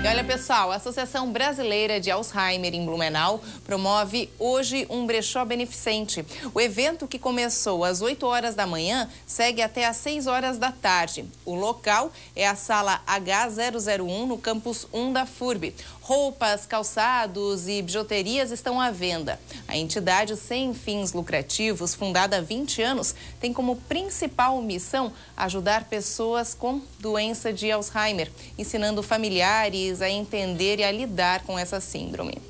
olha, pessoal, a Associação Brasileira de Alzheimer em Blumenau promove hoje um brechó beneficente. O evento, que começou às 8 horas da manhã, segue até às 6 horas da tarde. O local é a sala H001, no campus 1 da FURB. Roupas, calçados e bijuterias estão à venda. A entidade sem fins lucrativos, fundada há 20 anos, tem como principal missão ajudar pessoas com doença de Alzheimer, ensinando familiares a entender e a lidar com essa síndrome.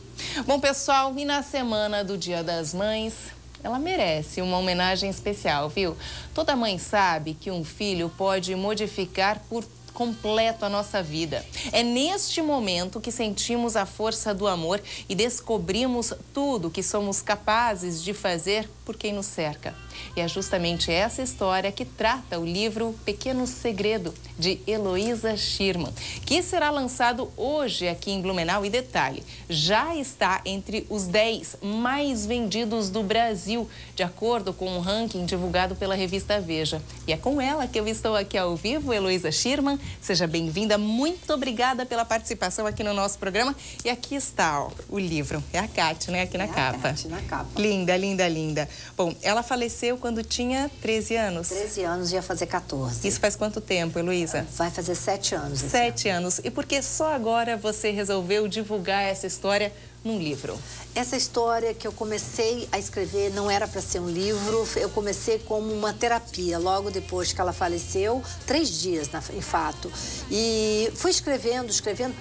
Bom, pessoal, e na semana do Dia das Mães, ela merece uma homenagem especial, viu? Toda mãe sabe que um filho pode modificar por completo a nossa vida. É neste momento que sentimos a força do amor e descobrimos tudo que somos capazes de fazer por quem nos cerca. E é justamente essa história que trata o livro Pequeno Segredo, de Heloísa Schirman, que será lançado hoje aqui em Blumenau. E detalhe, já está entre os 10 mais vendidos do Brasil, de acordo com um ranking divulgado pela revista Veja. E é com ela que eu estou aqui ao vivo, Heloísa Schirman. Seja bem-vinda, muito obrigada pela participação aqui no nosso programa. E aqui está, ó, o livro. É a Kate, né? Aqui na capa. A Kate na capa. Linda, linda, linda. Bom, ela faleceu quando tinha 13 anos. 13 anos, ia fazer 14. Isso faz quanto tempo, Heloísa? Vai fazer 7 anos. 7 anos. E por que só agora você resolveu divulgar essa história num livro? Essa história que eu comecei a escrever não era para ser um livro, eu comecei como uma terapia, logo depois que ela faleceu, 3 dias, em fato. E fui escrevendo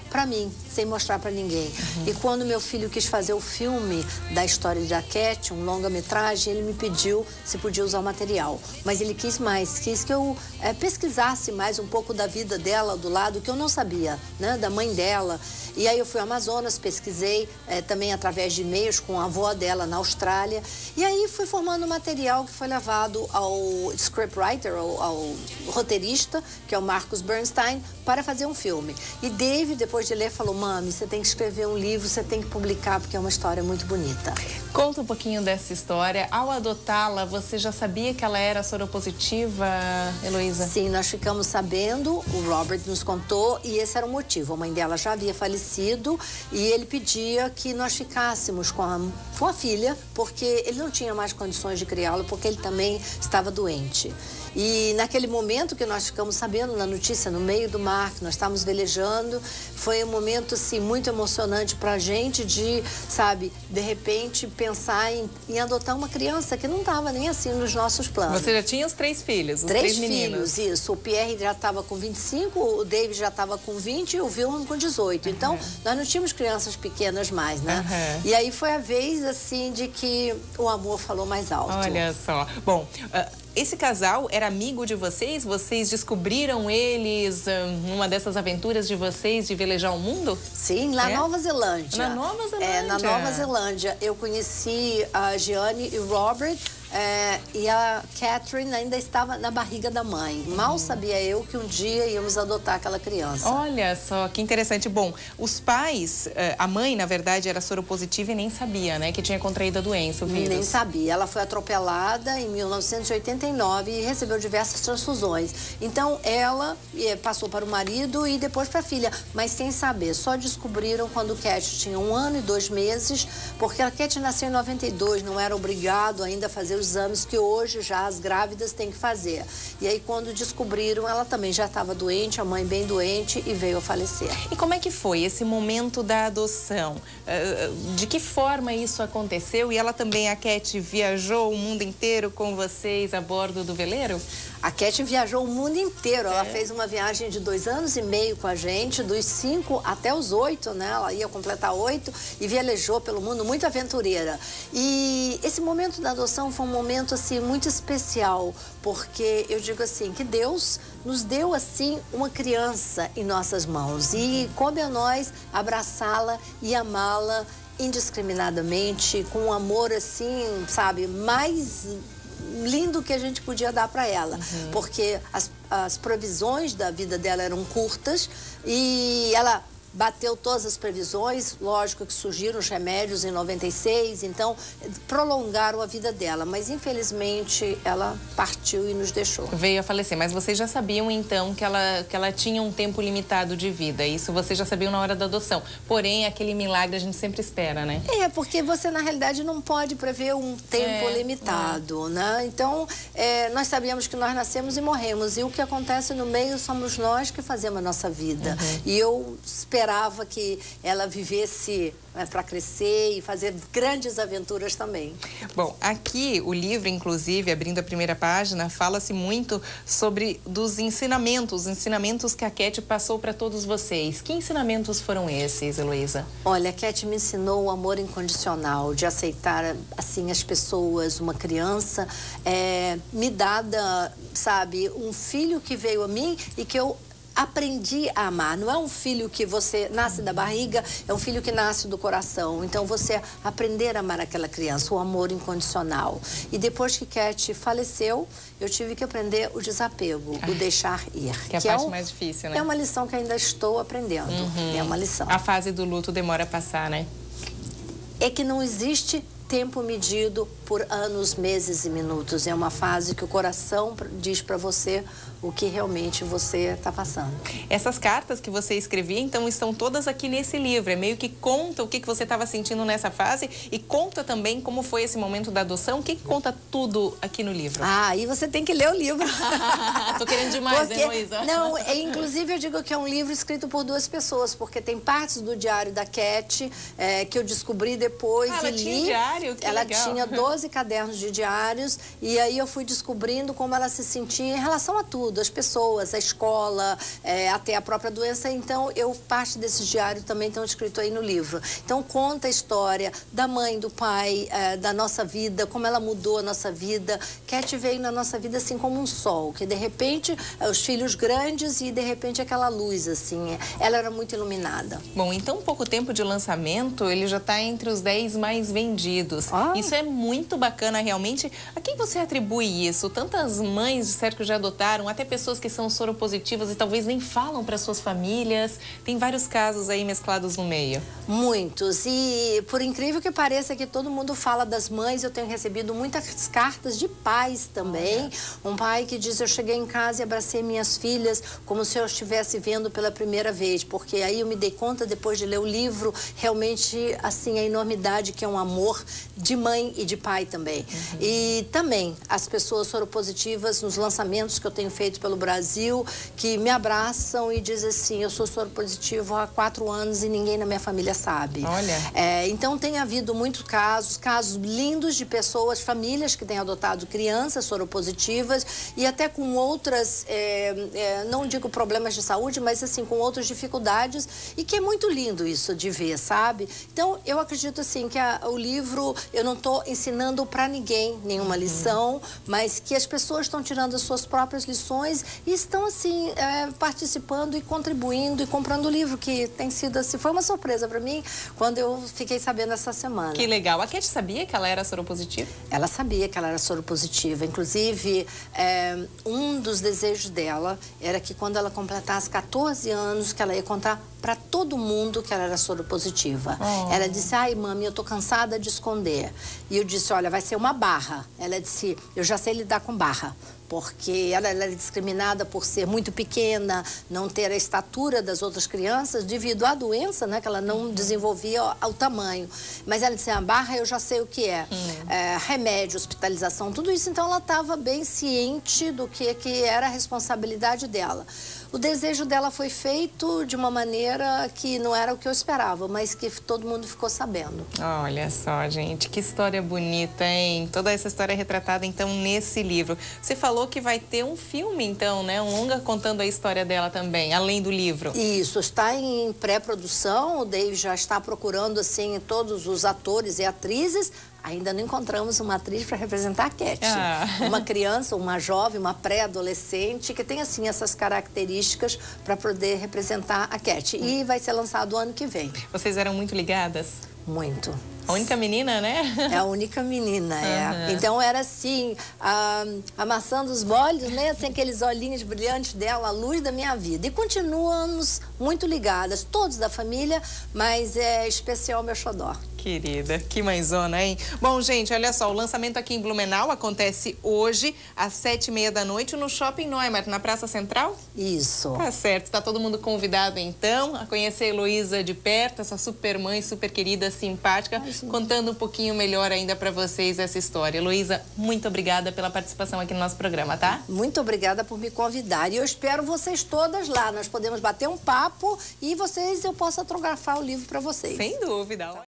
para mim, sem mostrar para ninguém. E quando meu filho quis fazer o filme da história da Kate, um longa-metragem, ele me pediu se podia usar o material. Mas ele quis mais, quis que eu pesquisasse mais um pouco da vida dela, do lado que eu não sabia, né, da mãe dela. E aí eu fui ao Amazonas, pesquisei também através de e-mails com a avó dela na Austrália. E aí fui formando um material que foi levado ao scriptwriter, ao roteirista, que é o Marcus Bernstein, para fazer um filme. E Dave, depois de ler, falou: mami, você tem que escrever um livro, você tem que publicar, porque é uma história muito bonita. Conta um pouquinho dessa história. Ao adotá-la, você já sabia que ela era soropositiva, Heloísa? Sim, nós ficamos sabendo, o Robert nos contou, e esse era o motivo. A mãe dela já havia falecido e ele pedia que nós ficássemos com a filha, porque ele não tinha mais condições de criá-la, porque ele também estava doente. E naquele momento que nós ficamos sabendo, na notícia, no meio do mar, que nós estávamos velejando, foi um momento, assim, muito emocionante para a gente de, sabe, de repente pensar em adotar uma criança que não estava nem assim nos nossos planos. Você já tinha os 3 filhos, os 3 meninos. Filhos, isso. O Pierre já estava com 25, o David já estava com 20 e o Wilhelm com 18. Então, nós não tínhamos crianças pequenas mais, né? E aí foi a vez, assim, de que o amor falou mais alto. Olha só. Bom, esse casal era amigo de vocês? Vocês descobriram eles numa dessas aventuras de vocês de velejar o mundo? Sim, na Nova Zelândia. Na Nova Zelândia? Na Nova Zelândia. Eu conheci a Gianni e o Robert. E a Catherine ainda estava na barriga da mãe. Mal sabia eu que um dia íamos adotar aquela criança. Olha só, que interessante. Bom, os pais, a mãe, na verdade, era soropositiva e nem sabia, né, que tinha contraído a doença, o vírus. Nem sabia. Ela foi atropelada em 1989 e recebeu diversas transfusões. Então, ela passou para o marido e depois para a filha, mas sem saber. Só descobriram quando o Cat tinha 1 ano e 2 meses, porque a Cat nasceu em 92, não era obrigado ainda a fazer os exames que hoje já as grávidas têm que fazer. E aí, quando descobriram, ela também já estava doente, a mãe bem doente, e veio a falecer. E como é que foi esse momento da adoção? De que forma isso aconteceu? E ela também, a Cat, viajou o mundo inteiro com vocês a bordo do veleiro? A Cat viajou o mundo inteiro. Ela fez uma viagem de 2 anos e meio com a gente, dos 5 até os 8, né? Ela ia completar 8 e velejou pelo mundo, muito aventureira. E esse momento da adoção foi um momento, assim, muito especial, porque eu digo assim, que Deus nos deu, assim, uma criança em nossas mãos e coube a nós abraçá-la e amá-la indiscriminadamente, com um amor, assim, sabe, mais lindo que a gente podia dar para ela, porque as provisões da vida dela eram curtas e ela bateu todas as previsões, lógico que surgiram os remédios em 96, então prolongaram a vida dela, mas infelizmente ela partiu e nos deixou. Veio a falecer, mas vocês já sabiam então que ela tinha um tempo limitado de vida, isso vocês já sabiam na hora da adoção, porém aquele milagre a gente sempre espera, né? Porque você na realidade não pode prever um tempo limitado, né? Então, nós sabíamos que nós nascemos e morremos, e o que acontece no meio somos nós que fazemos a nossa vida. E eu esperava que ela vivesse para crescer e fazer grandes aventuras também. Bom, aqui o livro, inclusive, abrindo a primeira página, fala-se muito sobre os ensinamentos que a Keti passou para todos vocês. Que ensinamentos foram esses, Heloísa? Olha, a Keti me ensinou o amor incondicional, de aceitar, assim, as pessoas, uma criança me dada, sabe, um filho que veio a mim e que eu aprendi a amar. Não é um filho que você nasce da barriga, é um filho que nasce do coração. Então, você aprender a amar aquela criança, o amor incondicional. E depois que Keti faleceu, eu tive que aprender o desapego, o deixar ir. Que é a parte mais difícil, né? É uma lição que ainda estou aprendendo. É uma lição. A fase do luto demora a passar, né? É que não existe tempo medido por anos, meses e minutos. É uma fase que o coração diz para você o que realmente você está passando. Essas cartas que você escrevia, então, estão todas aqui nesse livro. É meio que conta o que você estava sentindo nessa fase e conta também como foi esse momento da adoção. O que conta tudo aqui no livro? Aí você tem que ler o livro. Tô querendo demais, hein, Heloísa? Não, inclusive eu digo que é um livro escrito por duas pessoas, porque tem partes do diário da Keti que eu descobri depois e li. Tinha diário? Que ela legal. tinha 12 cadernos de diários e aí eu fui descobrindo como ela se sentia em relação a tudo. As pessoas, a escola, até a própria doença. Então, parte desse diário também estão escrito aí no livro. Então, conta a história da mãe, do pai, da nossa vida, como ela mudou a nossa vida. Keti veio na nossa vida assim como um sol, que de repente, os filhos grandes e de repente aquela luz, assim. Ela era muito iluminada. Bom, em tão pouco tempo de lançamento, ele já está entre os 10 mais vendidos. Isso é muito bacana, realmente. A quem você atribui isso? Tantas mães disseram que já adotaram, até pessoas que são soropositivas e talvez nem falam para suas famílias. Tem vários casos aí mesclados no meio. Muitos. E por incrível que pareça que todo mundo fala das mães, eu tenho recebido muitas cartas de pais também. Um pai que diz, eu cheguei em casa e abracei minhas filhas como se eu estivesse vendo pela primeira vez. Porque aí eu me dei conta, depois de ler o livro, realmente, assim, a enormidade que é um amor de mãe e de pai também. E também as pessoas soropositivas nos lançamentos que eu tenho feito pelo Brasil, que me abraçam e dizem assim, eu sou soropositivo há 4 anos e ninguém na minha família sabe. Olha. Então tem havido muitos casos lindos de pessoas, famílias que têm adotado crianças soropositivas e até com outras, não digo problemas de saúde, mas assim, com outras dificuldades e que é muito lindo isso de ver, sabe? Então eu acredito assim que o livro, eu não estou ensinando para ninguém nenhuma lição, mas que as pessoas estão tirando as suas próprias lições e estão assim participando e contribuindo e comprando o livro, que tem sido assim, foi uma surpresa para mim quando eu fiquei sabendo essa semana. Que legal. A Keti sabia que ela era soropositiva? Ela sabia que ela era soropositiva. Inclusive, um dos desejos dela era que quando ela completasse 14 anos, que ela ia contar para todo mundo que ela era soropositiva. Ela disse, ai, mami, eu tô cansada de esconder. E eu disse, olha, vai ser uma barra. Ela disse, eu já sei lidar com barra. Porque ela é discriminada por ser muito pequena, não ter a estatura das outras crianças, devido à doença, né, que ela não desenvolvia ao tamanho. Mas ela disse, a barra eu já sei o que é. Remédio, hospitalização, tudo isso. Então, ela estava bem ciente do que era a responsabilidade dela. O desejo dela foi feito de uma maneira que não era o que eu esperava, mas que todo mundo ficou sabendo. Olha só, gente, que história bonita, hein? Toda essa história é retratada, então, nesse livro. Você falou que vai ter um filme, então, né? Um longa contando a história dela também, além do livro. Isso, está em pré-produção, o Dave já está procurando, assim, todos os atores e atrizes. Ainda não encontramos uma atriz para representar a Keti. Uma criança, uma jovem, uma pré-adolescente que tem, assim, essas características para poder representar a Keti. E vai ser lançado o ano que vem. Vocês eram muito ligadas? Muito. A única menina, né? É a única menina, é. Então era assim, amassando os molhos, né? Assim, aqueles olhinhos brilhantes dela, a luz da minha vida. E continuamos muito ligadas, todos da família, mas é especial meu xodó. Querida, que mãezona, hein? Bom, gente, olha só, o lançamento aqui em Blumenau acontece hoje, às 7h30 da noite, no Shopping Neumarkt, na Praça Central? Isso. Tá certo, tá todo mundo convidado, então, a conhecer a Heloísa de perto, essa super mãe, super querida, simpática, contando um pouquinho melhor ainda pra vocês essa história. Heloísa, muito obrigada pela participação aqui no nosso programa, tá? Muito obrigada por me convidar. E eu espero vocês todas lá. Nós podemos bater um papo e eu posso autografar o livro pra vocês. Sem dúvida.